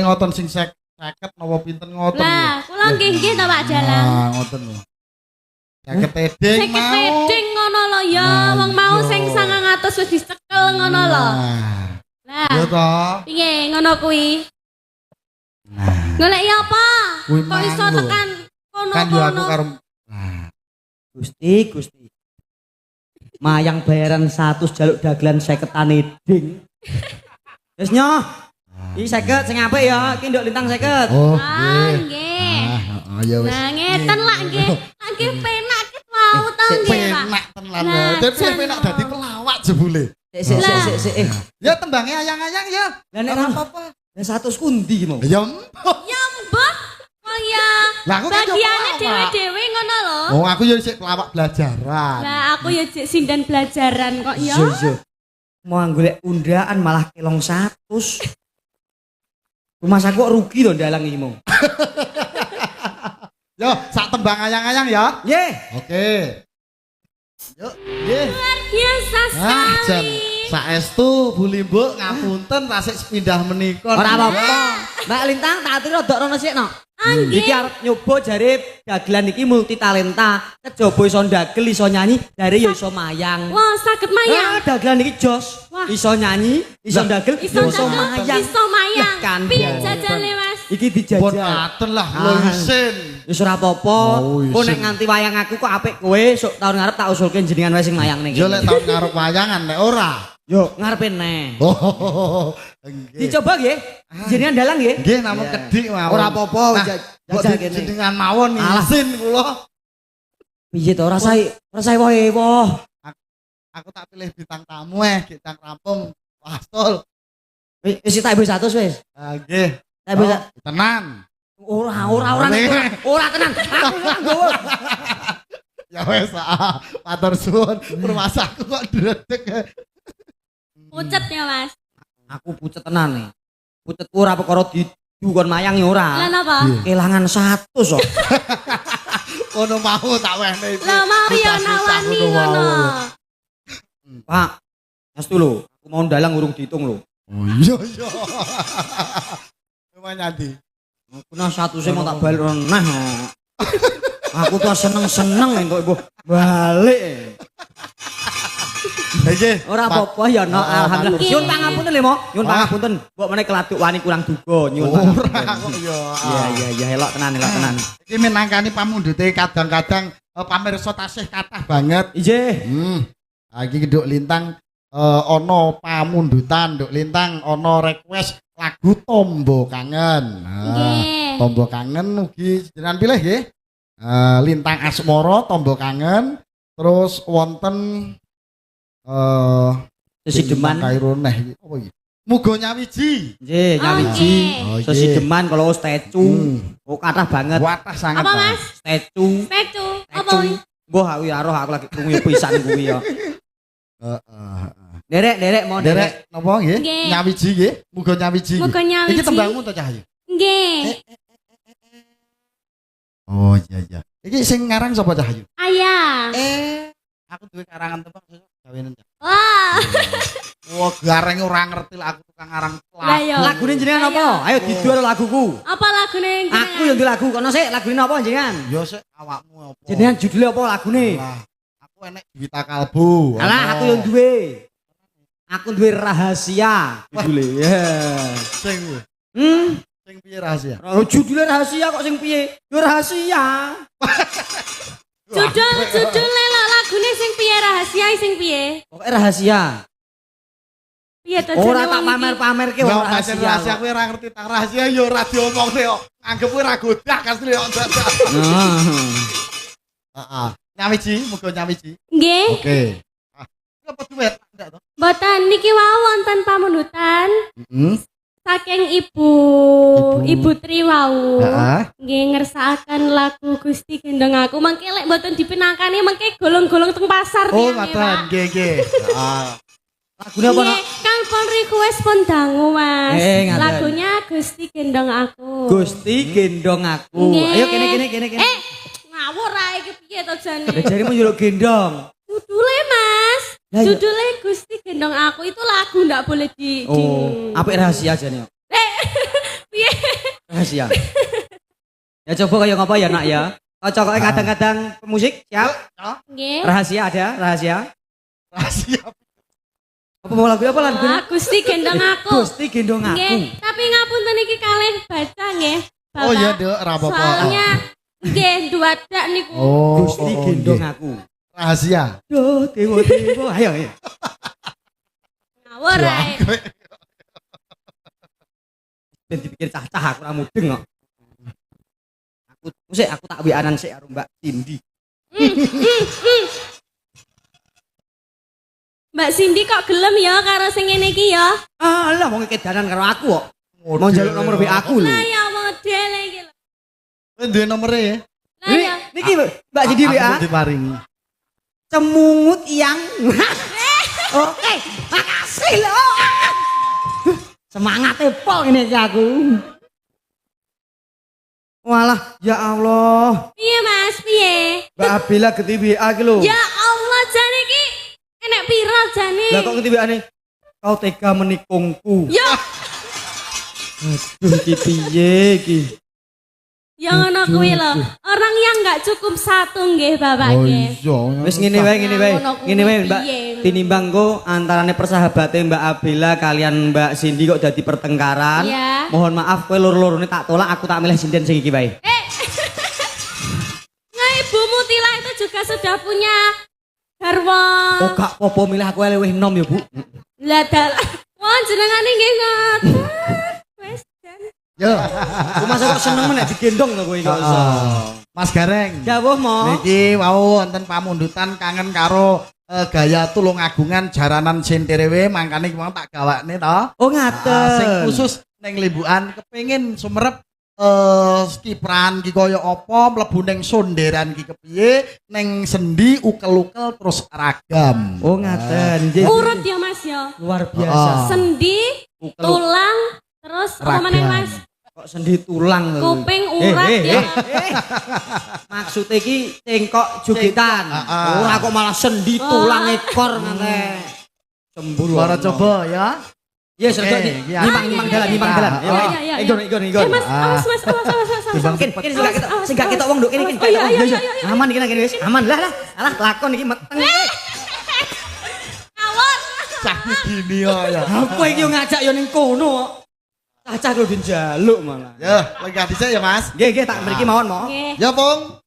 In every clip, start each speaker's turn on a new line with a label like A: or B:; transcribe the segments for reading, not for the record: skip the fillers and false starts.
A: ngoten sing 50 napa pinten ngoten.
B: Lah, kula nggih to Pak Jalang.
A: Ah, ngoten lho. 50 edeng mau.
B: 50 edeng ngono lho ya, wong mau sing 900 wis dicekel ngono lho. Lah.
A: Iya to.
B: Piye ngono kuwi?
A: Nah,
B: Goleki apa?
A: kuwi
B: Kok iso
A: mang lho.
B: tekan
A: Kan yo aku
B: kono-kono?
A: karo nah,
C: Gusti. Mayang bayaran 100 jaluk dagelan 50-an eding. Wis nyoh. Iki 50 sing apik ya, iki nduk lintang 50.
A: oh,
B: Ah,
A: nggih.
B: nggih.
A: Ah, ya wis.
B: Nah, ngeten lak nggih. Nggih penak ket mau to nggih, Pak.
A: Penak tenan.
B: Nah,
A: Dadi
B: jan
A: penak
B: lho.
A: dadi pelawak jebule.
C: Sik.
A: Ya tembangnya ayang-ayang ya.
C: Lah nek
A: Ora
C: apa?
A: apa-apa.
C: Lah 100 kundi ki mau.
A: Ya.
B: Ya mbah. Oh ya.
A: Lah aku kan
B: Bagiane
A: pelawak.
B: dhewe-dhewe ngono lho.
A: Oh, aku ya sik pelawak belajaran.
B: Lah aku ya jek sindan belajaran kok ya.
C: Iya. Mau golek undaan malah kelong 100. Rumah saku kok rugi to ndalang iki mau.
A: Yo, sak tembang ayang-ayang ya.
C: Nggih.
A: Oke. Yuk, nggih.
B: Biasa
A: Ah, jan
B: sekali.
A: saestu Bu Limbuk ngapunten tasik sepindah menika.
C: Ora apa-apa. Mbak Lintang tak aturi rada rono sik no. Iki arep nyoba jare dagelan iki multi talenta. Kejaba iso ndagel, iso nyanyi, jare ya iso mayang.
B: Wah, saged
C: Ah,
B: mayang.
C: dagelan iki jos.
B: Wah.
C: Iso nyanyi, iso ndagel,
B: Iso
C: iso
B: ndagel,
C: mayang.
B: iso mayang.
C: Lah, kan,
B: Piye
C: ya.
B: jajale, Mas?
C: Iki
A: Pun
C: dijajal.
A: ngaten lah
C: Ah.
A: lho isin.
C: Wis ora apa-apa.
A: Oh,
C: Kok nek
A: isin.
C: nganti wayang aku kok apik kowe, sok tahun ngarep tak usulke jenengan wae sing mayang niki.
A: Yo lek tahun ngarep wayangan nek ora.
C: Yo ngarepe neh.
A: Oh, nggih.
C: Dicoba nggih. Jenengan dalang nggih.
A: Nggih namung
C: Iya.
A: kedik mawon.
C: Ora apa-apa,
A: Nah,
C: jajal
A: kok
C: kene.
A: jenengan mawon
C: Alah.
A: isin kula.
C: Piye to rasai woh.
A: Aku tak pilih bintang tamu bintang rampung. Pastul.
C: Wis tak ibu 100 wis.
A: Ah, nggih.
C: Tak ibu
A: Oh, tenan.
C: ora tenan. Aku ora nggowo.
A: Ya wes, matur suwun. Permasaku kok dredeg.
B: Pucet ya, Mas.
C: Aku pucet tenan nih. Pucetku ora perkara didu kon mayang ya ora.
B: Lah napa?
C: Kelangan 100 kok.
A: Kono mau tak wehne iki.
B: Lah mau ya nawani ngono.
C: Pak, astu lho, aku mau dalang urung diitung lho.
A: Oh iya iya. Lumayan nanti.
C: Aku nah 100 mau tak balik nah. Aku tuh seneng-seneng entuk ibu balik.
A: Nggih.
C: Ora apa-apa ya no, alhamdulillah.
B: Nggih.
C: Nyun pangapunten lho, Mo. Nyun pangapunten. Mbok meneh keladuk wani kurang duga. Nyun pangapunten.
A: Ora kok ya.
C: Iya, elok tenan.
A: Iki minangkani pamundhute kadang-kadang pamirsa tasih kathah banget.
C: Ije.
A: Ah iki Nduk Lintang ana pamundutan, Nduk Lintang ana request lagu Tombo Kangen.
B: Nggih.
A: Tombo Kangen ugi jenengan pilih nggih. Lintang Asmara Tombo Kangen. Terus wonten
C: Sesideman.
A: Kairo neh iki apa iki? Muga nyawiji.
C: Nggih, nyawiji.
A: Oh, iya.
C: Sesideman kalau statue. Oh, kathah banget.
A: Watah sangat.
B: Apa, Mas?
C: Statue.
B: Pecu. Apa?
C: Statue. Mbah aku ya roh aku lagi krungu ya pisan kuwi ya.
A: Heeh.
C: Derek mau derek.
A: Derek napa nggih?
B: Nggih.
A: Nyawiji nggih. Muga nyawiji.
B: Muga nyawiji.
A: Iki tembangmu to Cahyu?
B: Nggih.
A: Oh iya. Iki sing ngarang sapa Cahyu?
B: Ayah.
A: Aku duwe karangan tembang sesuk gawenen.
B: Wah.
A: Wah, gareng ora ngerti lah aku tukang ngarang
B: Lah ya.
C: Lagune jenengan apa? Ayo didual laguku.
B: Apa lagune?
C: Aku yang di lagu kono sik lagune apa jenengan?
A: Yo sik awakmu apa?
C: Jenengan judulnya apa lagune?
A: Lah, aku enek Juwita Kalbu.
C: Alah aku yang duwe. Aku duwe rahasia judule. Ya.
A: Sing sing piye rahasia?
C: Judulnya rahasia kok sing piye? Yo rahasia.
B: Judul lagune sing piye rahasia sing piye?
C: Pokoke rahasia.
B: Piye to
C: Ora
B: jenenge
C: tak
B: wong iki?
C: pamer-pamerke
A: Lah
C: ora
A: pancen
C: rahasia.
A: rahasia kowe ora ngerti tak rahasia yo ora diomongne kok. Anggep kowe ra godak asli kok.
C: Nah.
A: Heeh. Nyawiji, muga nyawiji.
B: Nggih.
A: Oke. Apa duet? Ndak to?
B: Mboten niki wau wonten pamundutan
A: Heeh.
B: saking Ibu Tri wau.
A: Heeh.
B: Nggih ngersakaken lagu Gusti Gendong Aku. Mangke lek mboten dipinangkani mangke golong-golong teng pasar
A: Oh,
B: tiyang,
A: ngoten.
B: Pak.
A: Nggih, nggih. Heeh.
C: Lagune apa?
B: Nggih, Kang pun request pun dangu, Mas.
C: Ngaten.
B: Lagunya Gusti Gendong Aku.
C: Gusti gendong aku.
B: Nggih.
C: Ayo kene.
B: Ngawur ae iki piye to jane?
C: Lah jarimu nyeluk gendong.
B: Judulnya, Mas.
C: Lah, iya.
B: Judulnya Gusti Gendong Aku itu lagu ndak boleh di
C: Oh, apik rahasia jane.
B: Piye?
C: rahasia. Ya coba kayak ngapa ya nak ya. Cocoknya kadang-kadang pemusik siap.
B: Nggih.
C: Rahasia ada, rahasia.
A: Rahasia.
C: Apa mau lagu apa lagu?
B: Wah, Gusti gendong aku.
C: Gusti gendong aku.
B: Nggih, tapi ngapunten iki kalih baca nggih. Bapak.
A: Oh iya, Dek, ora apa-apa.
B: Soalnya nggih duadak niku.
A: Oh,
C: Gusti
A: oh,
C: gendong
A: nggih.
C: aku.
A: Rahasia.
C: Duh, dewa-dewa. Ayo.
B: Ngawur ae.
C: Ben dipikir cah-cah aku ora mudeng kok. Aku tak wianan sik karo Mbak Cindy.
B: Mbak Cindy kok gelem ya karo sing ngene iki ya?
C: Alah wong kedanan karo aku kok. Mau njaluk nomor WA aku lho.
B: Lah ya model iki lho.
A: Duwe nomere ya?
B: Lah ya.
C: Niki Mbak Cindy WA.
A: Aku diparingi.
C: Cemungut yang. Oke, makasih lho. Semangatnya pol ini aku. Walah, ya Allah.
B: Piye Mas, piye?
C: Mbak Abila geti WA iki lho.
B: Ya Allah, jane iki enek pira jane?
C: Lah kok geti WA-ne? Kau tega menikungku.
B: Ya,
C: Aduh iki piye iki?
B: ya ngono kuwi lho. Orang yang enggak cukup satu nggih Bapak
A: Oh
B: nggih.
A: iya.
C: Wis ngene wae, ngene wae.
B: Ngono kuwi
C: Ngene wae, Mbak.
B: piye?
C: Tinimbang kok antarane persahabate Mbak Abila kalian Mbak Cindy kok dadi pertengkaran.
B: Iya.
C: Mohon maaf kowe loro-lorone tak tolak, aku tak milih sinden sing iki wae.
B: Nah, Ibu Mutila itu juga sudah punya garwa.
C: Oh gak apa-apa milih aku luwih enom ya, Bu.
B: Lah wah jenengane nggih ngoten. Wes dan.
A: Ya.
C: Ku masa kok seneng nek digendong to kowe kok.
A: Mas Gareng.
C: Jawuh mo.
A: Niki wau wonten pamundutan kangen karo gaya tulungagungan jaranan Sinterewe mangkane ki tak gawakne to.
C: Oh
A: Sing
C: ngaten.
A: khusus ning limbukan kepengin sumerep kipran ki kaya apa mlebu ning sonderan ki kepiye ning sendi ukel-ukel terus ragam.
C: Oh ngaten. Nggih.
B: Urut ya Mas ya.
C: Luar biasa.
B: Sendi, tulang, terus apa
A: Ragam.
B: meneh Mas?
C: Kok sendi tulang lho.
B: Kuping, urat ya.
C: Maksudnya iki cengkok jugitan.
A: Ah.
C: Ora kok malah sendi tulang ekor ngene. Sembur.
A: Suara coba ya.
C: Yes,
A: Oke,
C: rada
A: iya.
C: nimang dalan, nimang dalan.
B: Iya, iya, iya.
C: Ikon.
B: Mas, awas Mas, awas.
A: Timbang
C: Kene sing gak ketok wong nduk kene.
B: Oh, iya.
C: Aman iki kene wis. Aman lah. Alah lakon iki meteng.
B: Ngawur.
A: Cah gini ya.
C: Apa iki yo ngajak yo ning kono kok. Cacah kudu njaluk malah.
A: Ya, lenggah dhisik ya Mas.
C: Nggih, tak mriki mawon mo.
B: Nggih.
A: Ya, Pung.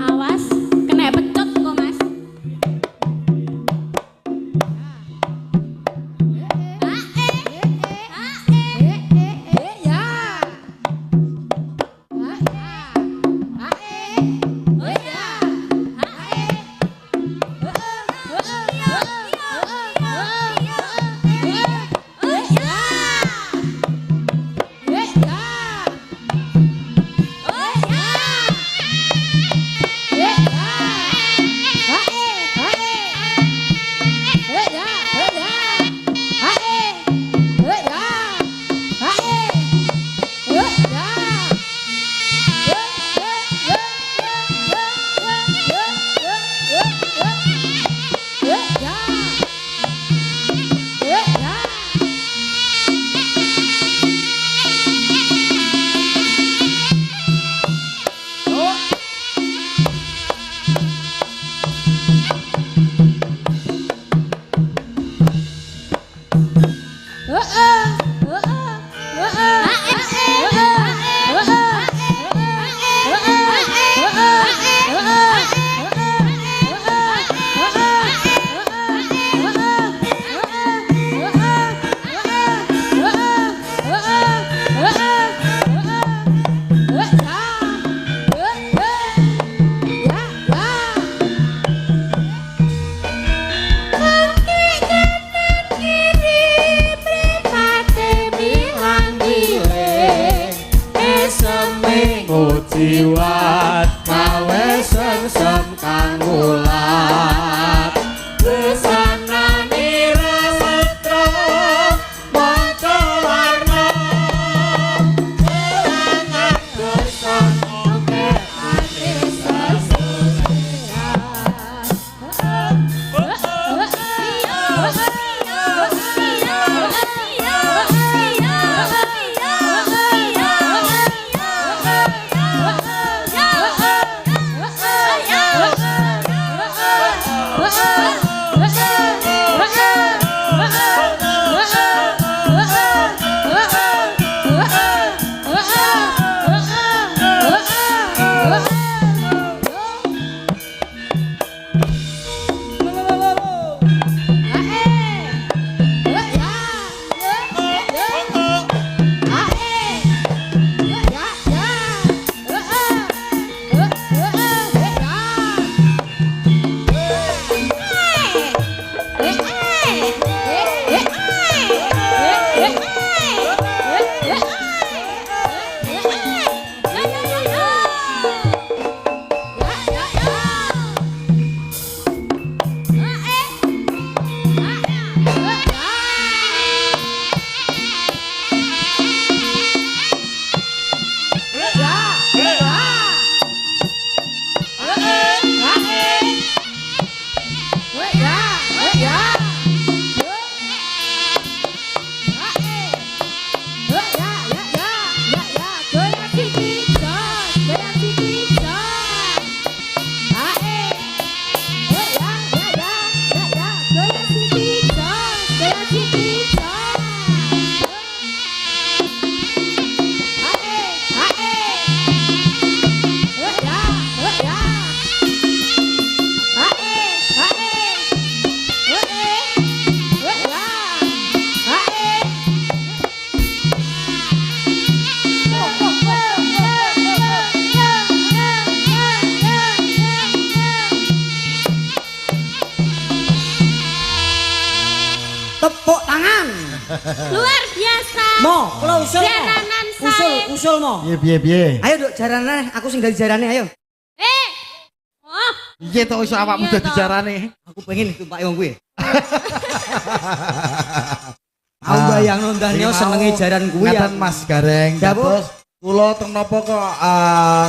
B: Awas, kena pecot kok Mas.
D: Jiwat mawe sengsem kang ulat besanane resetro maca warna sangat dosa oke ate
B: Luar biasa.
C: Mo, kula usul. Mo.
B: Jaranan saya.
C: Usul mo.
A: Piye.
C: Ayo Duk jarane, aku sing dadi jarane ayo.
B: Oh,
A: Iya to iso awakmu
B: Iya
A: dadi
B: toh.
A: jarane.
C: Aku pengen ditumpaki wong kuwi. Aku bayangno ndane senenge jaran kuwi.
A: Ngaten Mas Gareng.
C: Ya, Bu.
A: Dados kula teng napa kok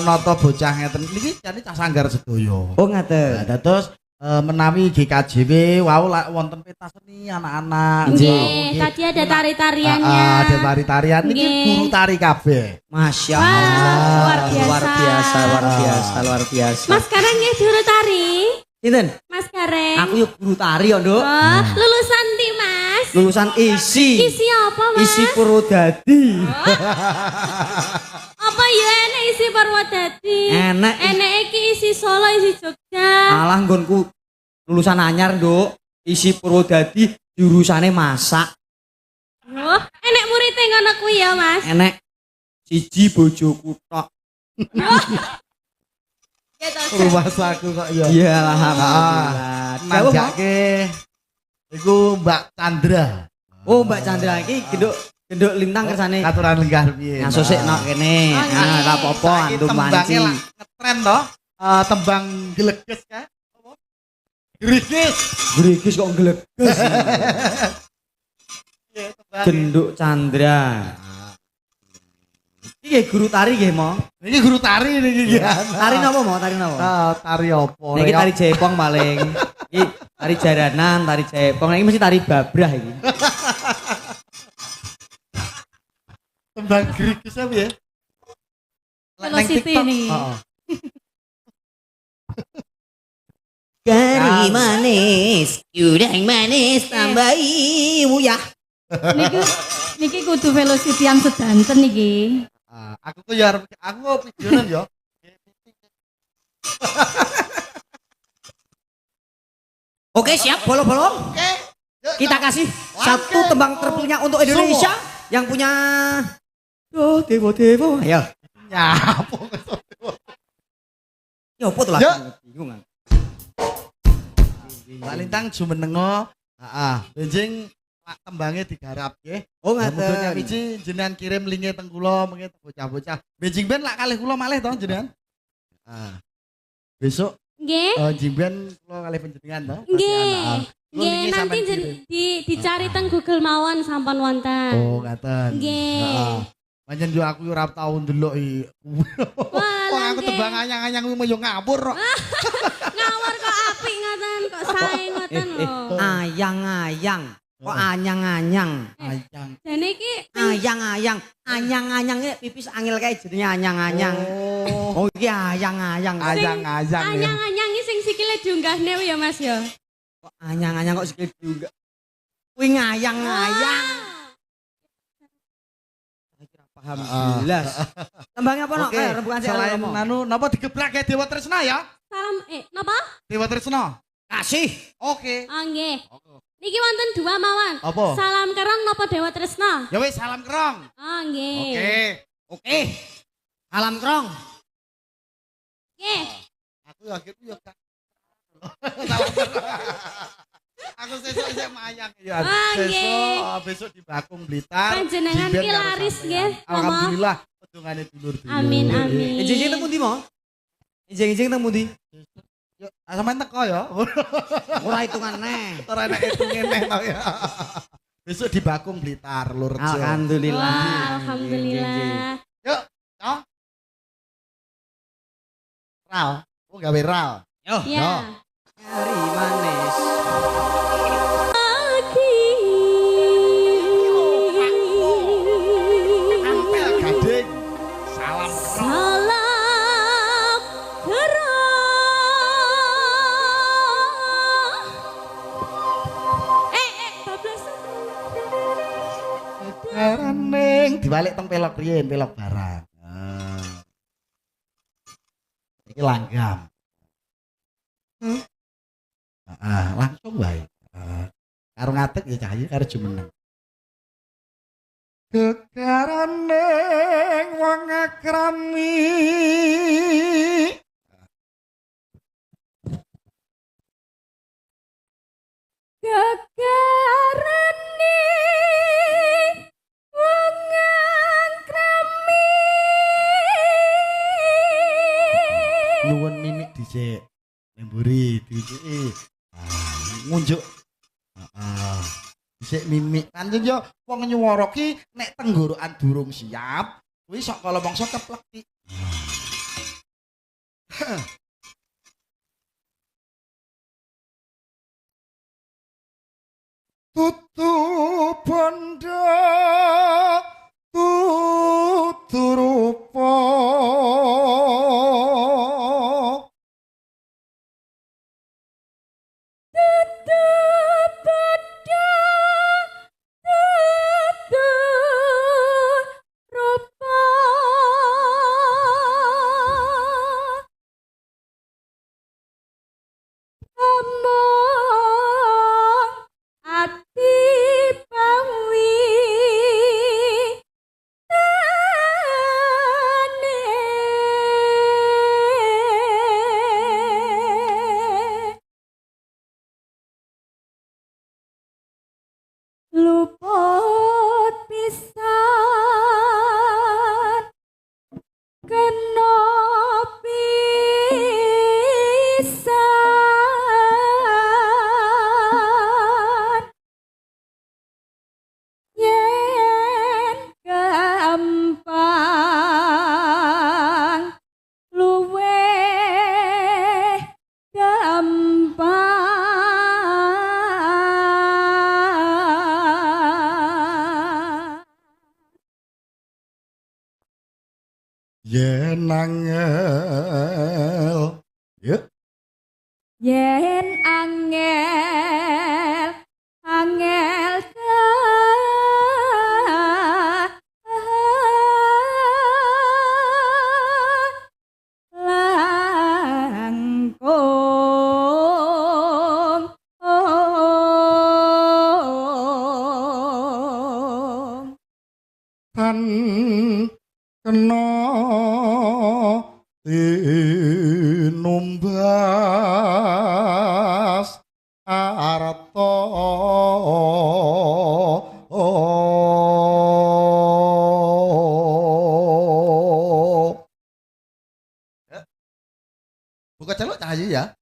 A: nata bocah ngeten niki jane cah sanggar sedaya.
C: Oh ngaten.
A: Nah, dados menawi GKJW wau wonten peta seni anak-anak.
B: nggih, tadi ada tari-tariannya.
A: Ada tari-tarian niki
B: Nggih.
A: guru tari kabeh.
C: Masya
B: Wah,
C: Allah.
B: luar biasa.
C: luar biasa.
B: Mas Gareng nggih guru tari.
C: Sinten?
B: Mas Gareng.
C: Aku yuk guru tari ya, Nduk.
B: Oh, lulusan di Mas.
C: Lulusan isi.
B: Isi apa, Mas?
C: Isi Purwodadi.
B: Apa ya enek isi Purwodadi?
C: Enek.
B: Enek iki isi Solo, isi Jogja.
C: Alah nggonku lulusan anyar, Nduk. Isi Purwodadi jurusane masak.
B: Oh, enek murid ngono kuwi ya, Mas.
C: Enek siji bojoku tok.
B: Ya toh.
A: Rumah saku kok ya.
C: Iya, alhamdulillah. Jawab, Mo.
A: Nanjake iku Mbak Chandra.
C: Oh, Mbak Chandra iki genduk lintang kersane.
A: Katuran lenggah piye.
C: Ngaso sik nok kene.
B: Oh, iya.
C: Ora apa-apa antum manci.
A: Ngetren toh. Tembang geleges kan? Apa? Grigis.
C: Grigis kok geleges. Genduk Chandra. Iki guru tari nggih, Mo.
A: Ini guru tari niki ya.
C: Tari napa, Mo? Tari napa?
A: Tari apa?
C: Niki tari Jepang paling. Iki tari jaranan, tari Jepang. Niki mesti tari babrah iki.
A: Tembang Grigis apa ya?
B: Velocity nih.
C: Kari manis, udang manis, tambahi uyah.
B: Niki kudu velocity yang sedanten niki.
A: Aku tuh ya aku videoan ya.
C: Oke, siap, bolong-bolong.
A: Oke.
C: Kita kasih satu tembang terpunya untuk Indonesia yang punya Dewo. Ayo.
A: Nyapo.
C: Ya apa tuh lah?
A: Ya.
C: Bingung kan.
A: Mbak Lintang jumenengo. Benjing tembangnya digarap nggih.
C: Oh
A: Mudhonya
C: ngaten.
A: wiji jenengan kirim linke teng kula mengke bocah-bocah. Benjing ben lak kalih kula malih to jenengan. Besok
B: Nggih.
A: jimben kula kalih panjenengan to.
B: Nggih.
A: Kula
B: Nggih,
A: niki
B: nanti
A: sampean kirim.
B: dicari teng Google mawon sampun wonten.
A: Oh, ngaten.
B: Nggih.
A: Pancen yo aku ora tau ndelok iki.
B: Wah,
A: Kok aku tembang anyang-anyang kuwi yo ngawur kok.
B: ngawur kok apik ngoten, kok sae ngoten lho.
C: Ayang-ayang. Kok anyang-anyang?
A: Ayang.
B: Jane iki
C: Ayang-ayang. Anyang-anyang iki pipis angel kae jenenge anyang-anyang.
A: Oh,
C: Oh iki ayang-ayang.
A: ayang-ayang ya.
B: anyang-anyang iki sing sikile diunggahne ya Mas ya.
C: Kok anyang-anyang kok sikil juga. Kuwi ngayang-ngayang. Paham jelas. Tembangnya apa nok?
A: Oke,
C: Rembukan sik
A: selain
C: ngomong.
A: anu napa digeblak kayak Dewa Tresna ya?
B: Salam napa?
A: Dewa Tresna.
C: Kasih.
A: Oke.
B: Oh nggih. Niki wonten dua mawon.
A: Apa?
B: Salam Kerong napa Dewa Tresna?
A: Ya wis salam kerong.
B: Oh nggih.
A: Oke.
C: Oke. Alam krong.
B: Nggih.
A: Aku akhirnya ya Kak. Salam kerong. Aku sesuk isih mayang ya.
B: Ah,
A: Besok di Bakung Blitar.
B: Panjenengan
A: Jimben
B: ki
A: karo
B: laris
A: sampean.
B: nggih, Mama.
A: Alhamdulillah pedungane dulur-dulur.
B: Amin amin.
C: Ijing-ijing teng pundi, Mo? Ijing-ijing teng pundi?
A: Yo, sampean teko ya.
C: Ora hitungan neh.
A: Ora enak hitunge neh to ya. Besok di Bakung Blitar, Lurjo.
C: Alhamdulillah.
B: Wah, alhamdulillah.
A: Yuk, no. Ral, oh gawe ral.
C: Yo.
B: Ya.
C: Kari manis.
A: Ampel gading. Salam kerong.
B: Salam Kerong. Bablas.
A: Karening dibalik teng pelok riyen, pelok barang. Iki langgam. Langsung wae. Karo ngatek ya cahya karo jumeneng. Kekarening wong akrami. Nuwun mimik dhisik. Nemburi dhisiki. Ngunjuk. Heeh. Dhisik mimik. Pancen yo wong nyuwara ki nek tenggorokan durung siap, kuwi sok kala mangsa keplek. Tutu bondo tuturupa
B: luput pisan kena pisan yen gampang luweh gampang
A: yen angel ya
B: yen angel angel langkung
A: tan kena tinumbas arta buka celuk cahayu ya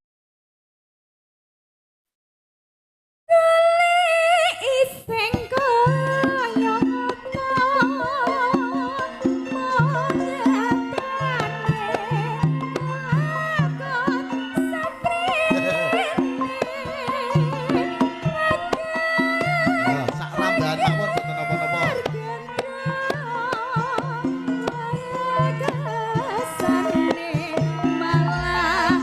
B: iseng kaya
A: sak rambahan mawon boten napa-napa
B: kesane malah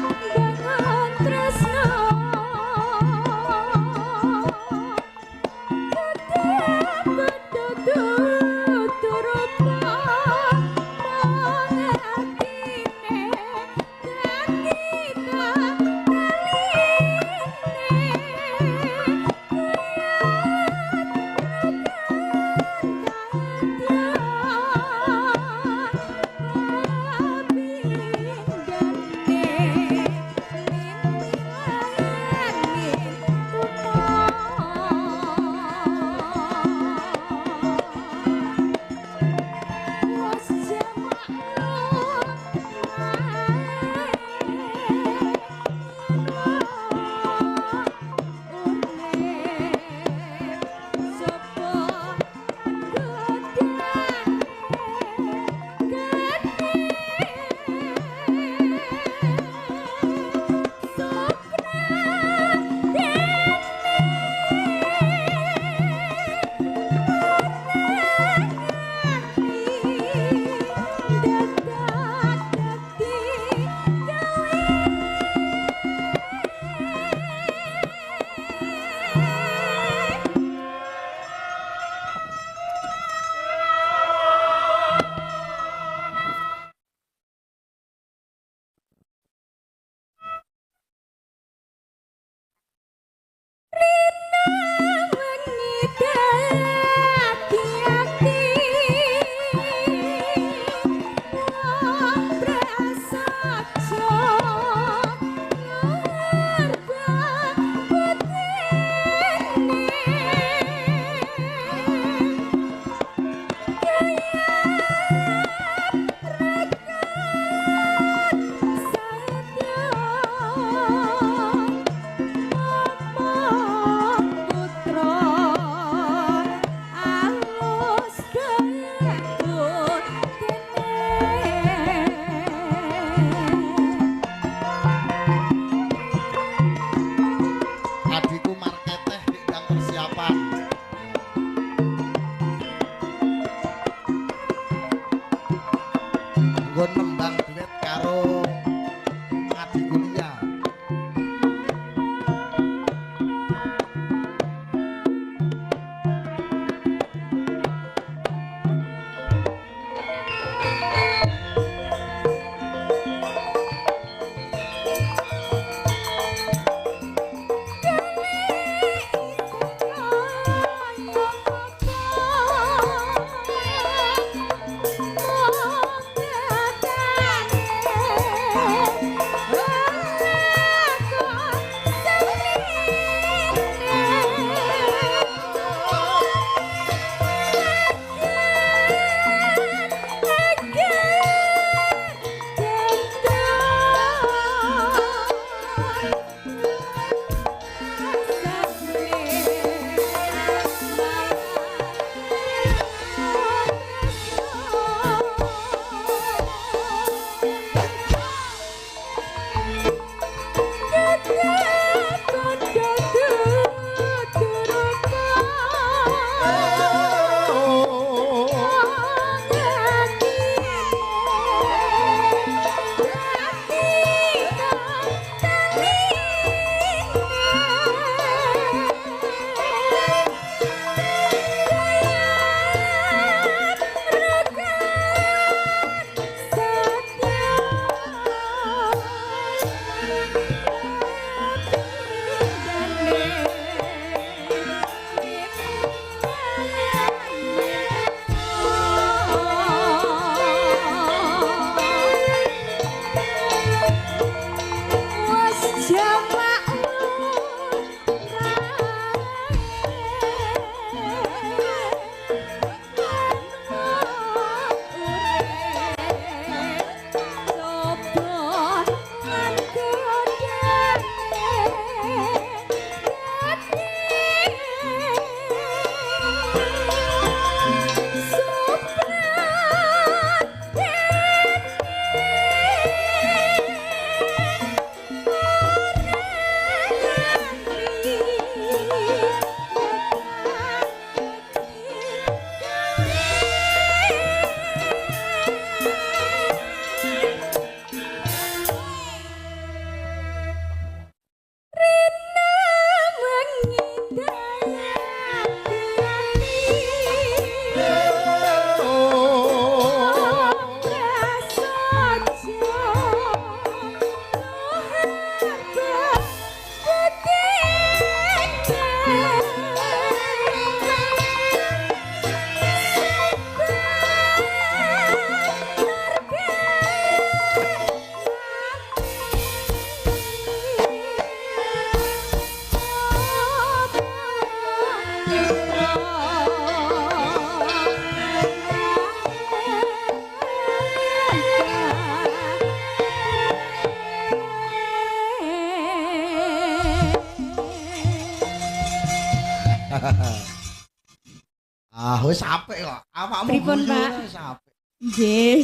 A: Ah, wis apik kok. Awakmu
B: Pripun,
A: guyu
B: Pak?
A: wis apik.
B: Nggih.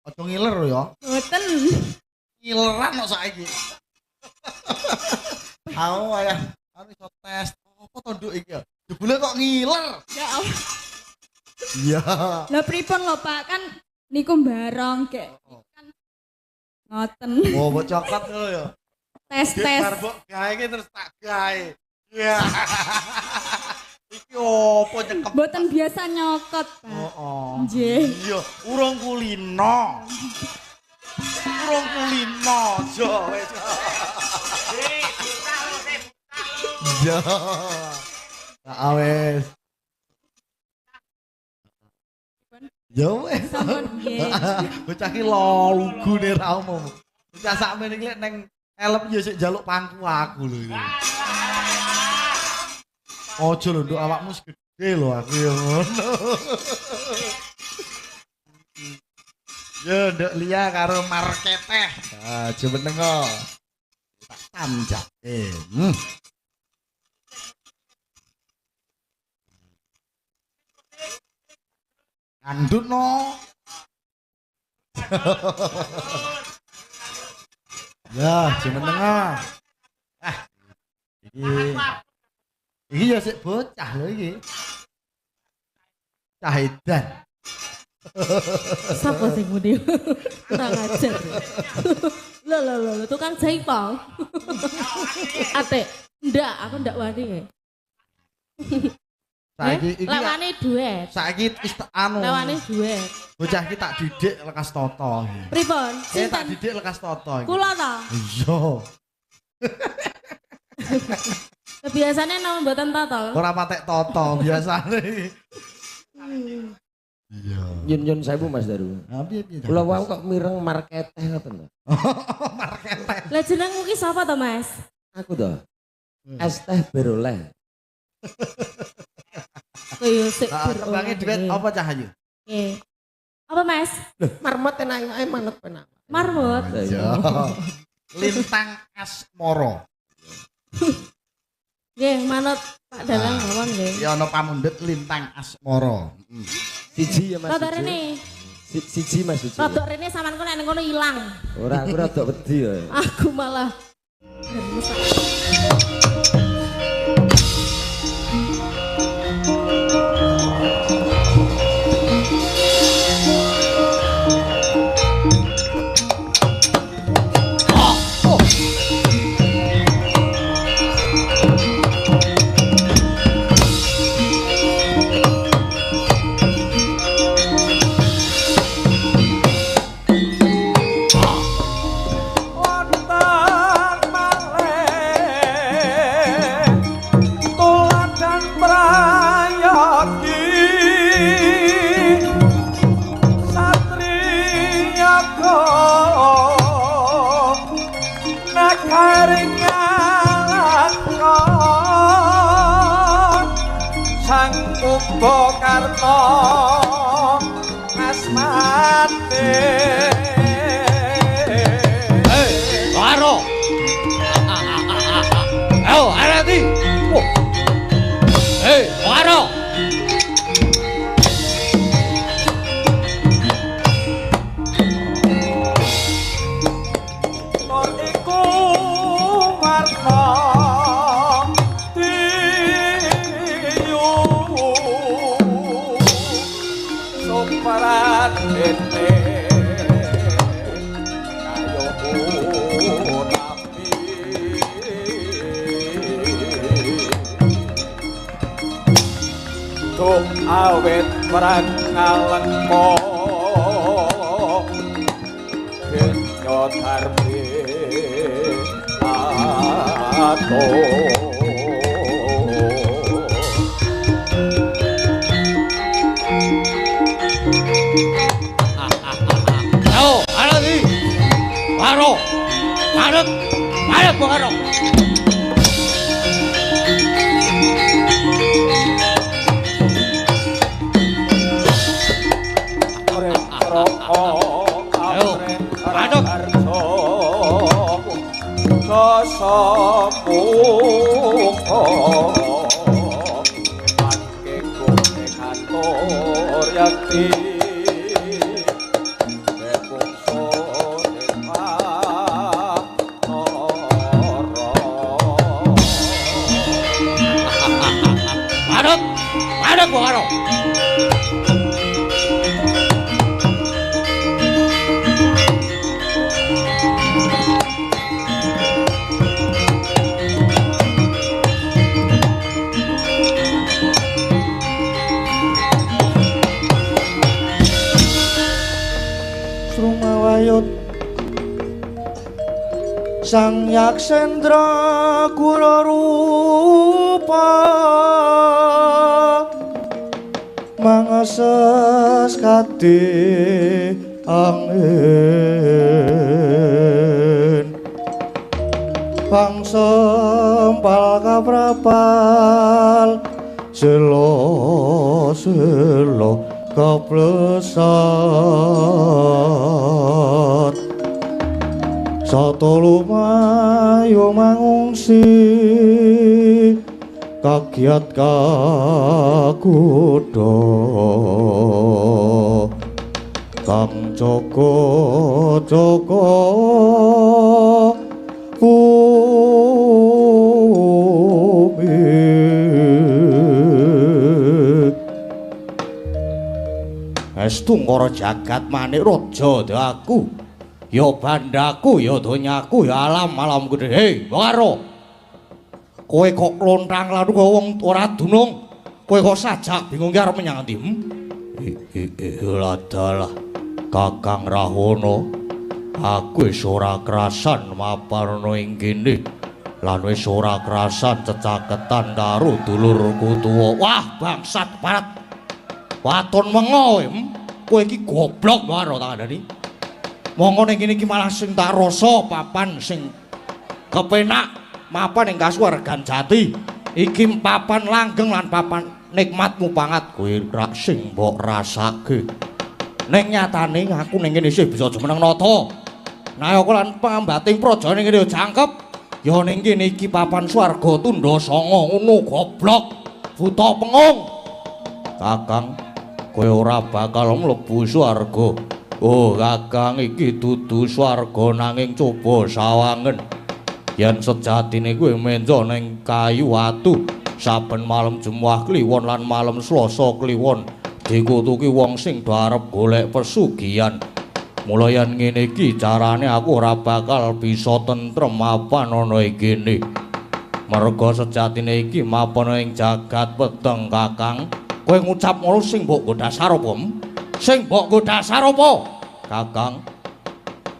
A: Aja ngiler ya.
B: Mboten.
A: Ngileran kok saiki. Aku ayah iso tes. Apa to nduk iki ya? Jebule kok ngiler.
B: Ya Allah.
A: Iya.
E: Lah pripun lho Pak, kan niku barong kek. Kan ngoten.
A: Oh, mbok coklat lho ya.
E: Tes.
A: Mbok gawe iki terus tak gawe. Iya. Iki opo nyekep?
E: Mboten biasa nyokot, Pak.
A: Oh.
E: Nggih.
A: Iya, urung kulino. Urung kulino, jo wis. Iya. Ya wis. Ya wis.
E: Sampun nggih.
A: Bocah ki lo lugune ra umum. Bocah sakmene iki ning elep ya sik njaluk pangku aku lho iki. Ojo lho nduk awakmu segede lho aku ya ngono. Ya nduk Lia karo Marketeh. Ah, jeneng kok. Tak tanjake. Andut no. Ya, jeneng tengah. Iki ya sik bocah lho iki. Cah edan.
B: Sapa sing muni? Kurang ajar. Lho, tukang jaipong. Ate, ndak, aku ndak wani.
A: Saiki iki
B: lawane duet.
A: saiki wis anu.
B: Lawane duet.
A: Bocah iki tak didik lekas toto.
B: Pripun?
A: Tak
B: Sinten?
A: didik lekas toto iki.
B: Kula ta?
A: Iya.
B: Biasane nama mboten tata.
A: Ora patek toto biasane. Iya.
D: Nyun sewu Mas Daru.
A: Nah, piye.
D: Kula wau kok mireng Marketeh ngoten lho.
A: Marketeh.
B: Lah jenengmu ki sapa to, Mas?
D: Aku to. Es teh beroleh.
B: Kaya sik
A: Tembange duit apa cah ayu?
B: Nggih. Apa, Mas?
D: Loh, marmot enak ae manut penak.
B: Marmut.
A: Iya. Lintang Asmoro.
B: Nggih, manut Pak Dalang mawon nggih.
A: Ya ana pamundhut Lintang Asmoro.
D: Siji ya Mas.
B: Rada
D: siji.
B: rene.
D: Siji Mas siji.
B: Rada rene sampean nek ngono ilang.
D: Ora aku rada wedi ya.
B: Aku malah
F: Karno asmate
D: Karo. Ayo, arati. Karo.
F: Lor iku warna parat ete kayo tapi tuk awet perang ngalengko genyo tarbe ato
D: Karo. Arep. Arep karo.
F: Ayo, aduk. ati bebungso ing
D: Madep, madep Bung Karo.
G: Srumawayut Sang Yaksendra Kula rupa mangases kadhe angin bangsa sempal kaprapal selo keplesat sata lumayu mangungsi kagiat kakuda kang jaga-jaga bumi estu ngara jagat manik raja daku ya bandaku ya donyaku ya alam gede. Hei Bung Karo, kowe kok lontang lalu kok wong ora dunung, kowe kok sajak bingung ki arep menyang ndi? Ladalah Kakang Rahwana, aku wis ora krasan maparno ing kene lan wis ora krasan cecaketan karo dulurku tuwa. Wah bangsat barat waton mengo kowe iki goblok Bung Karo tak kandhani. Monggo ning kene iki malah sing tak rasa papan sing kepenak mapan ing kasuwargan jati iki papan langgeng lan papan nikmatmu pangat kowe rak sing mbok rasake ning nyatane aku ning kene isih bisa jumeneng nata nayaka lan pambating praja ning kene jangkep ya ning kene iki papan swarga tundha sanga ngono goblok buta pengung Kakang kowe ora bakal mlebu swarga. Oh Kakang iki dudu swarga nanging coba sawangen yen sejatine kowe menjo ning kayu watu saben malam Jumat kliwon lan malam Selasa kliwon dikutuki wong sing do arep golek pesugihan. Mula yen ngene iki carane aku ora bakal bisa tentrem mapan ana iki. Merga sejatine iki mapan ing jagat peteng Kakang. Kowe ngucap ngono sing mbok nggo dasar apa? Sing mbok nggo dasar apa? Kakang,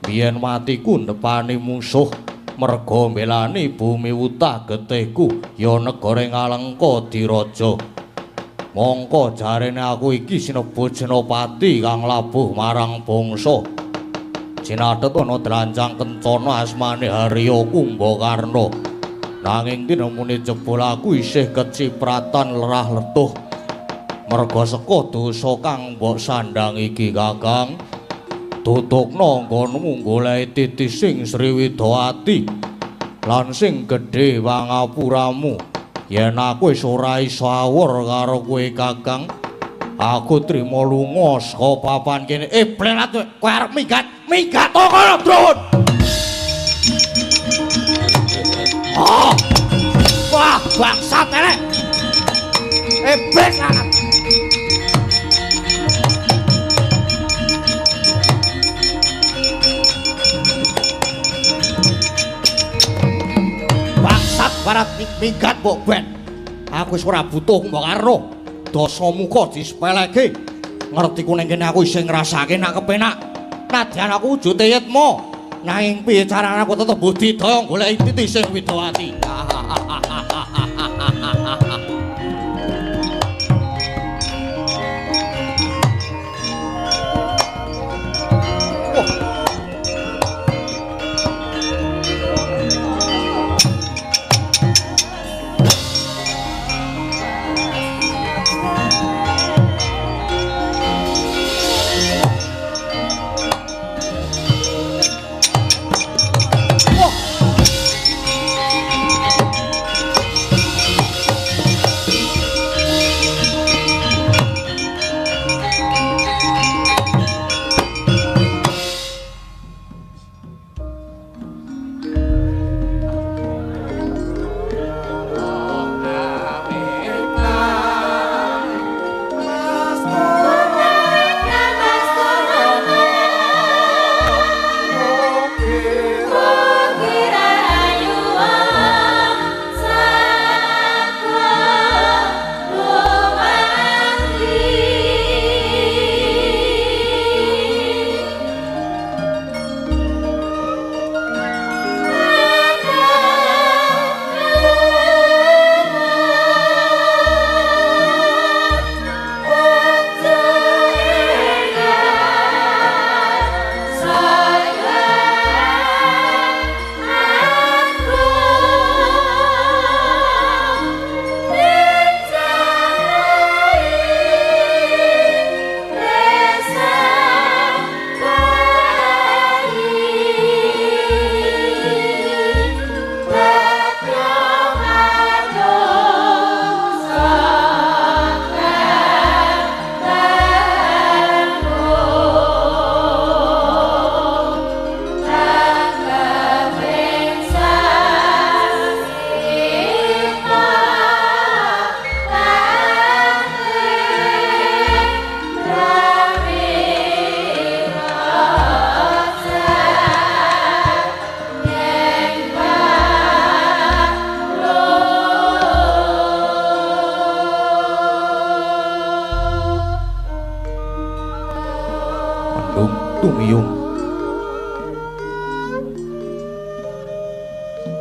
G: biyen matiku ndepani musuh merga mbelani bumi utah getihku ya negara Ngalengka diraja. Mongko jarene aku iki sinebut senopati kang labuh marang bangsa. Cinathet ana dranjang kencana asmane Harya Kumbakarna. Nanging tinemune jebul aku isih kecipratan lerah letuh. Merga saka dosa kang mbok sandhang iki Kakang. Tutukna nggonmu golek titis sing Sriwidawati lan sing gedhe pangapuramu. Yen aku wis ora iso awur karo kowe Kakang, aku trima lunga saka papan kene. Blelat kowe arep minggat to kono Drun. Oh. Wah, bangsat elek. Blelat. Barat minggat mbok ben. Aku wis ora butuh mbok karo. Dosamu kok disepeleke. Ngertiku ning kene aku isih ngrasake nak kepenak. Nadyan aku wujute yetmo. Nanging piye carane aku tetep budidaya golek titis sing Widawati.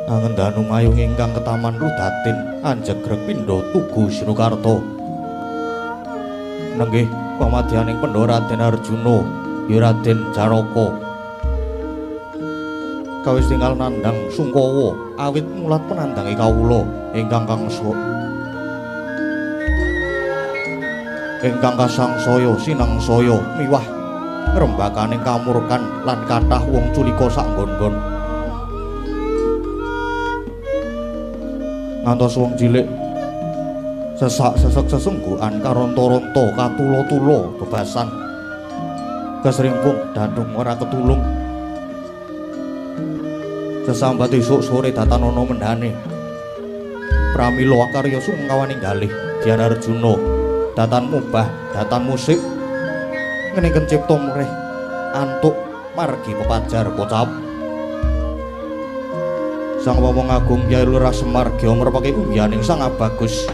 G: Angendanu ngayung ingkang ketaman Rudatin anjegreg pindha Tugu Sinukarta. Nenggih pamadyaning Pandhawa Raden Arjuna ya Raden Janaka kawis tinggal nandhang Sungkawa awit mulat penandhange kawula ingkang kasangsaya sinangsaya miwah ngrembakaning kamurkan lan kathah wong culika sak nggon-nggon. Ngantos wong cilik sesak-sesek sesungguhan karonto-ronto katulo-tulo bebasan kesrimpung dandung ora ketulung. Sesambat esuk sore datan ana mendhane pramila karya sumengkawaning galih Dian Arjuna datan mubah datan musik ngeninken cipta murih antuk margi pepajar kocap. Sang Wawong Agung Kyai Lurah Semarga merpake unggihaning Sang Abagus.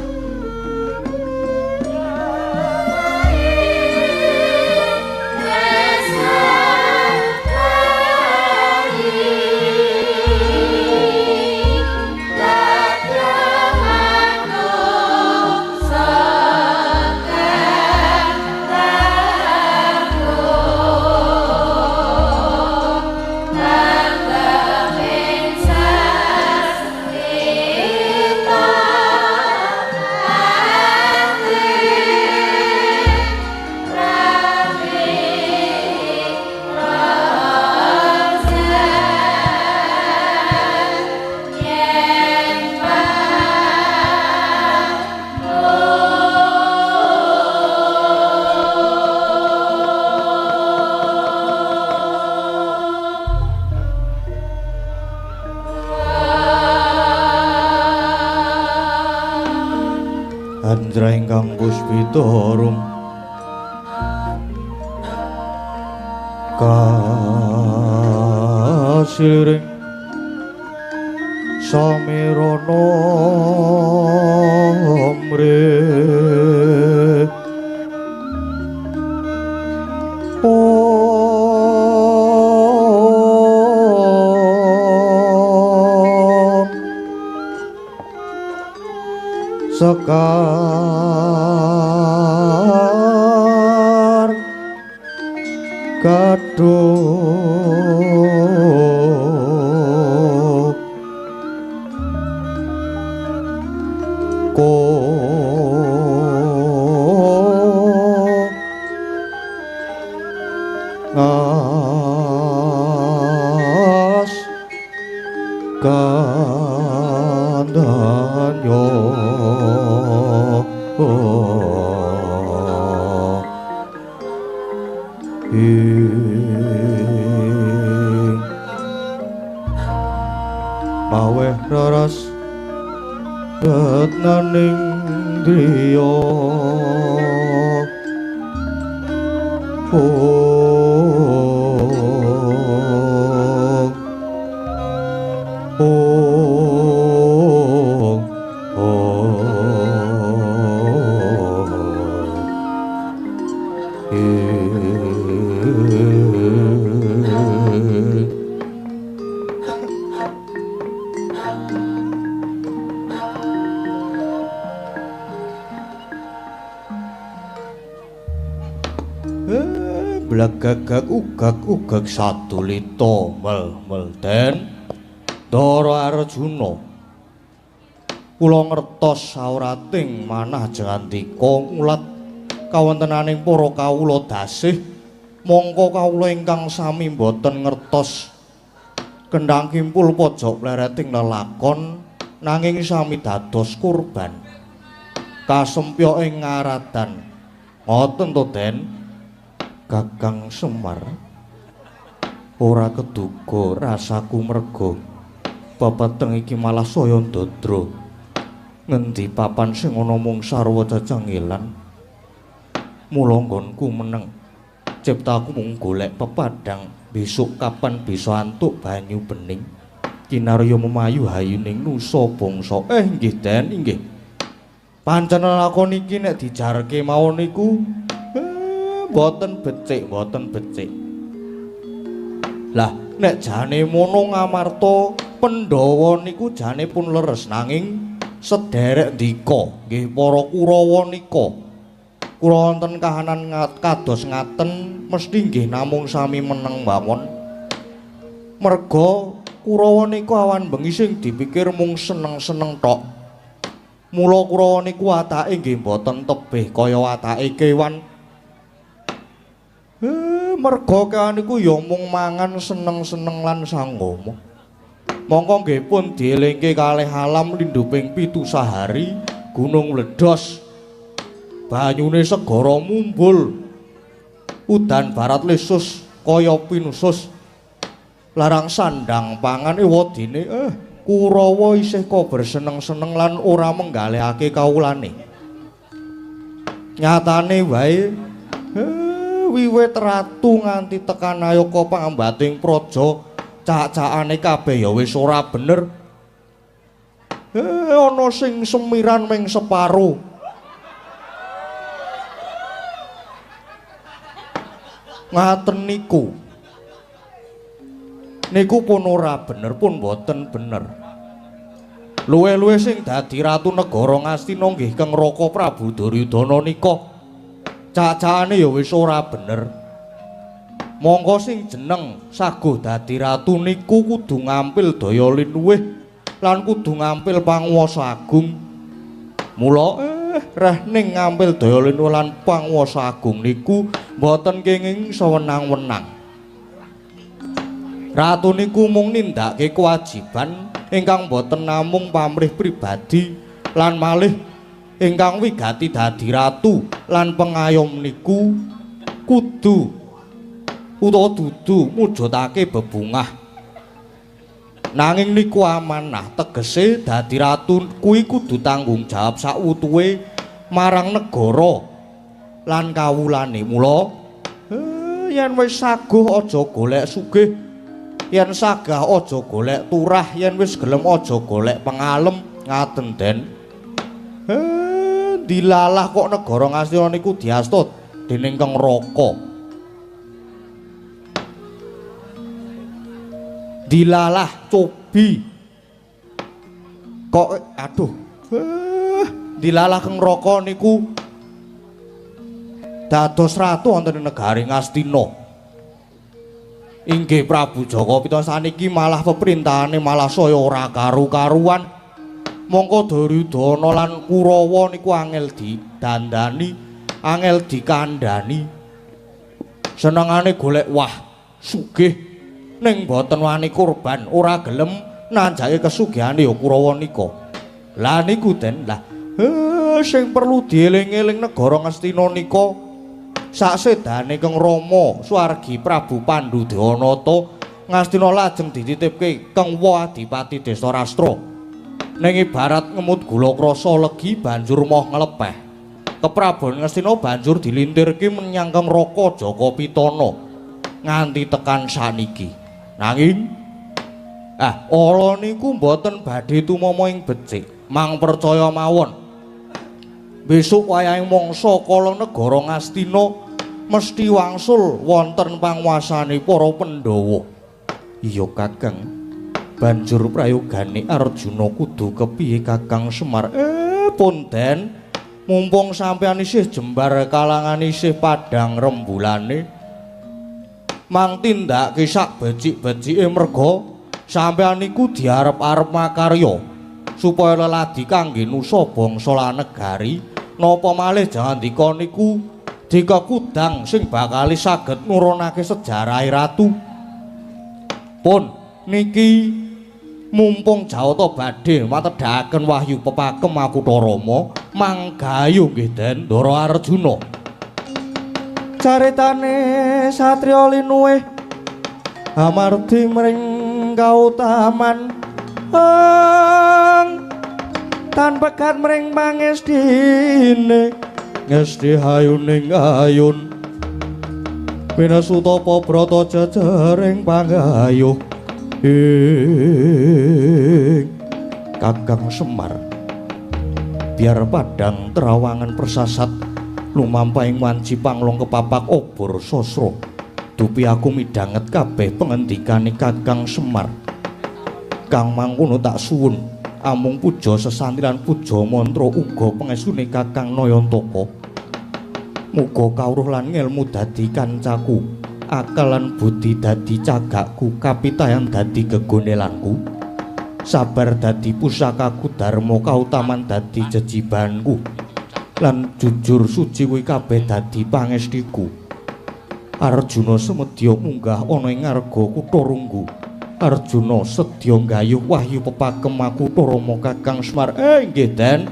G: Andra ingkang puspitorum kasiring samirana mrih sekar kaduh ko ngas kandanyo maweh raras retnaning driya blagagag ugag satulita mel den Dara Arjuna kula ngertos saurating manah jangandika ngulat kawontenaning para kawula dasih mongko kawula ingkang sami boten ngertos kendhang kimpul pojok plereting lelakon nanging sami dados kurban kasempya ing ngaradan ngoten to Den Kakang Semar ora keduga rasaku merga pepeteng iki malah saya ndadra ngendi papan sing ana mung sarwa cecengilan mula nggonku meneng ciptaku mung golek pepadang besok kapan bisa antuk banyu bening kinarya memayu hayuning nusa bangsa nggih Den inggih pancen lakon iki nek dijarke mawon niku boten becik lah nek jane mono ngamarta Pandhawa niku jane pun leres nanging sederek dika nggih para Kurawa nika kula wonten kahanan kados ngaten mesti nggih namung sami meneng mawon merga Kurawa niku awan bengi sing dipikir mung seneng-seneng tok mula Kurawa niku watake nggih mboten tebih kaya watake kewan merga kewan niku ya mung mangan seneng-seneng lan sanggama mongko nggih pun dielingke kalih alam lindhuping 7 sahari gunung mledhos banyune segara mumbul udan barat lesus kaya pinusus larang sandang pangan wadine Kurawa isih kok berseneng-seneng lan ora menggalihake kawulane nyatane wae wiwit ratu nganti tekan ayaka pangambating praja cak-cakane kabeh ya wis ora bener. Ana sing semiran ming separo. Ngaten niku. Niku pun ora bener pun boten bener. Luwe-luwe sing dadi ratu negara Ngastina nggih Kang Raka Prabu Duryudana nika. Cak-cakane ya wis ora bener. Monggo sing jeneng saguh dadi ratu niku kudu ngampil daya linuwih lan kudu ngampil panguwasa agung. Mula reh ning ngampil daya linuwih lan panguwasa agung niku mboten kenging sewenang-wenang. Ratu niku mung nindakake kewajiban ingkang mboten namung pamrih pribadi lan malih ingkang wigati dadi ratu lan pengayom niku kudu utawa dudu mujudake bebungah nanging niku amanah tegese dadi ratu kuwi kudu tanggung jawab sakwutuhe marang negara lan kawulane mula yen wis saguh aja golek sugih yen sagah aja golek turah yen wis gelem aja golek pengalem ngaten den dilalah kok negara Ngastina niku diasta dening Kang Raka dilalah cobi kok aduh dilalah Kang Raka niku dados ratu wonten ing negari Ngastina inggih Prabu Jaka Pitana saniki malah peperintahane malah saya ora karu-karuan mongko Duryudana lan Kurawa niku angel didandani angel dikandhani senengane golek wah sugih ning boten wani kurban ora gelem nanjake kesugihane ya Kurawa nika. Lah niku den lah sing perlu dieling-eling negara Ngastina nika sasedane Kang Rama swargi Prabu Pandhudewanata Ngastina lajeng dititipke Kang Wa Adipati Destarastra. Ning ibarat ngemut gula krasa legi banjur moh nglepeh. Kepraban Ngastina banjur dilintirke menyang Kang Raka Jaka Pitana nganti tekan saniki. Nanging ala niku mboten badhe tumama ing becik mang percaya mawon besok wayahing mangsa kala negara Ngastina mesti wangsul wonten panguwasane para Pandhawa. Iya Kakang banjur prayogane Arjuna kudu kepiye Kakang Semar pun den mumpung sampeyan isih jembar kalangan isih padhang rembulane mang tindake sak becik-becike merga sampeyan niku diarep-arep makarya supaya leladi kangge nusa bangsa lan negari napa malih jandika niku dika kudang sing bakali saged nurunake sejarah ratu pun niki mumpung Jawata badhe matedhaken wahyu pepakem Makutha Rama manggayu nggih den Ndara Arjuna caritane satriya linuwih amardi mring kautaman tan pekat mring pangestine ngesti hayuning ayun pinasutapa brata jejaring panggayuh Kakang Semar biar padang terawangan persasat lumampahing wanci panglong kepapak obor sosro dupi aku midanget kabeh pengendikane Kakang Semar Kang mangkono tak suwun amung puja sesanti lan puja mantra uga pangesune Kakang Nayantaka. Muga kawruh lan ngelmu dadi kancaku, akal lan budi dadi cagakku, kapitayan dadi gegonelanku, sabar dadi pusakaku, dharma kautaman dadi jejibanku, lan jujur suci kuwi kabeh dadi pangestiku. Arjuna semedya munggah ana ing ngarga Kutha Runggu. Arjuna sedya nggayuh wahyu pepakem aku Rama Kakang Semar. Nggih, Den.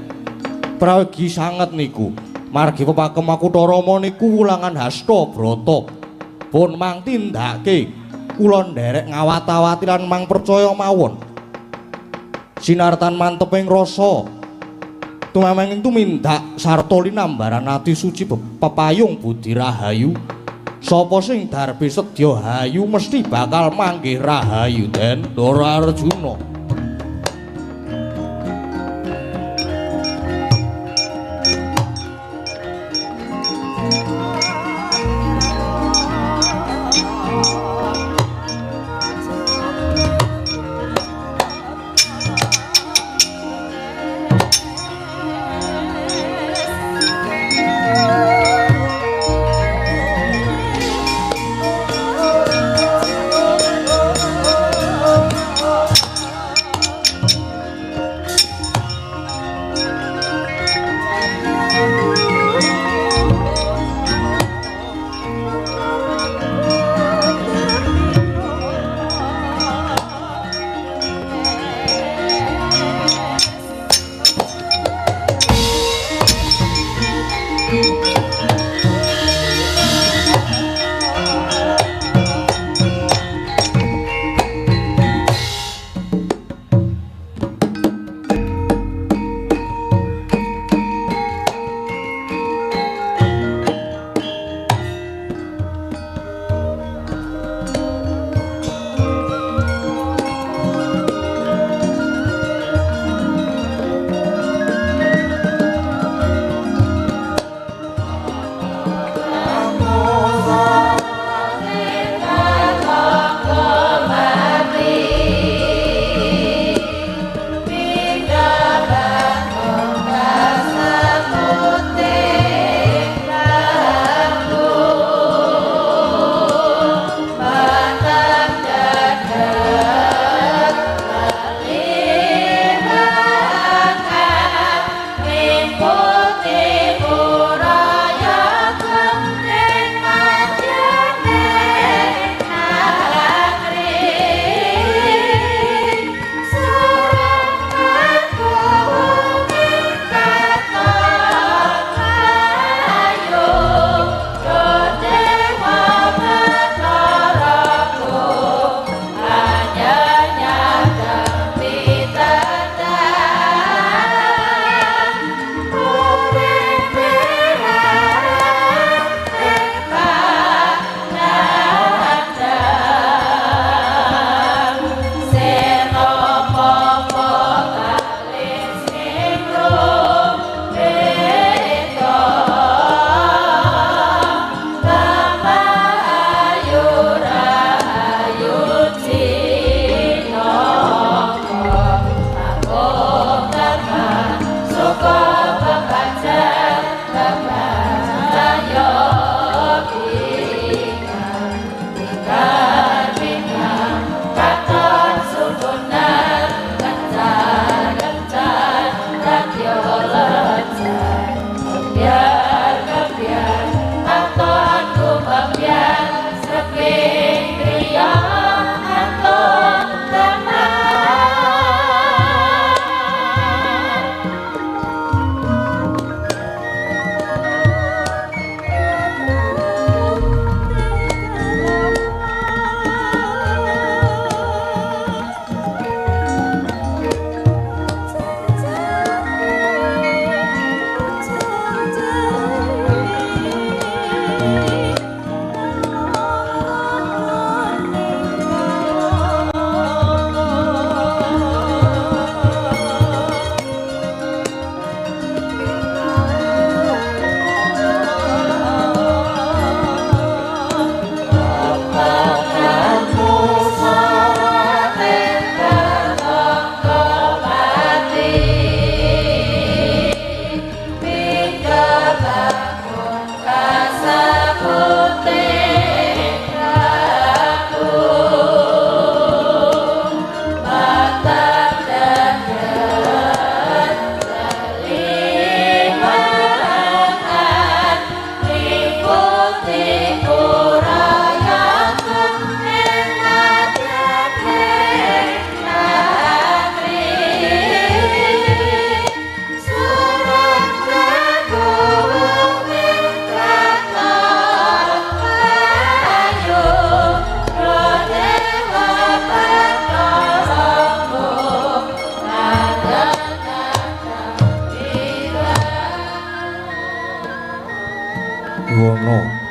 G: Prawegi sanget niku. Margi pepakem aku Rama niku wulangan hasta brata. Pun mang tindake kula nderek ngawat-awati lan mang percaya mawon. Sinartan manteping rasa tumameng tumindak sarta linambaran ati suci pepayung budi rahayu. Sapa sing darbe sedya hayu mesti bakal manggih rahayu, Den. Ndara Arjuna.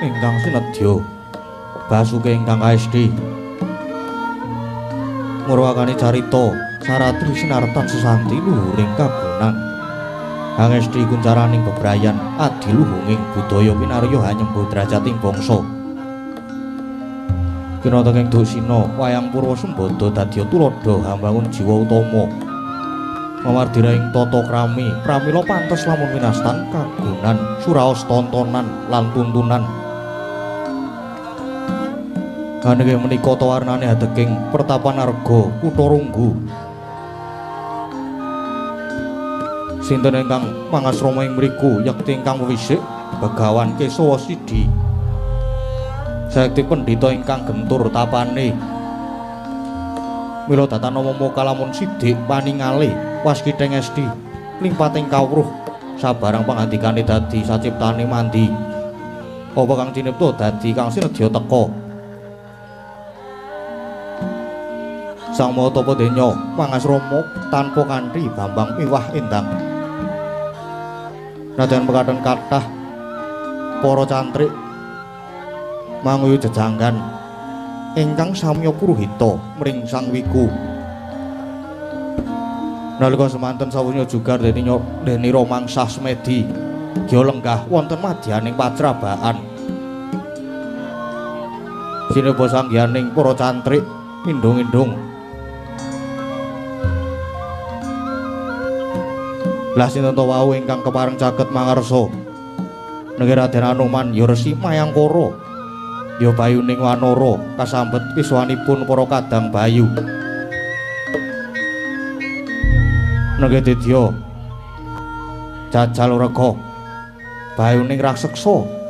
G: ingkang sinedya Basuki ingkang kaesti murwakani carita Saratri sinartan sesanti luhuring kagunan angesti kuncaraning bebrayan adiluhunging budaya pinarya hanyembuh drajating bangsa kinatenging Dusina wayang Purwa Sembada dadya tuladha hambangun jiwa utama mawardira ing tata krami pramila pantes lamun winastan kagunan suraos tontonan lan tuntunan ananging menika tawarnane adeking pertapan arga kutha Runggu sinten ingkang mangasrama ing mriku yekti ingkang wisik Begawan Kesawa Sidi sakti pendhita ingkang gentur tapane mila datana mama kalamun sidik paningali waskithing esti limpating kawruh sabarang pangandikane dadi saciptane mandi apa kang cinipta dadi kang sinedya teka Sang Mahatapodenya mangasrama tanpa kanthi Bambang miwah endang Raden pekaten kathah para cantrik manguyu jejanggan ingkang samya puruhita mring Sang Wiku nalika semanten sawunya jugar deni romangsah semedi gya lenggah wonten madyaning pacrabaan sineba sanggihaning para cantrik indung-indung lah sinten wau ingkang kepareng caket mangarsa nggih Raden Anoman ya Resi Mayangkara ya bayuning wanara kasambet piswanipun para kadang bayu nggih Dedya jajal rega bayuning raseksa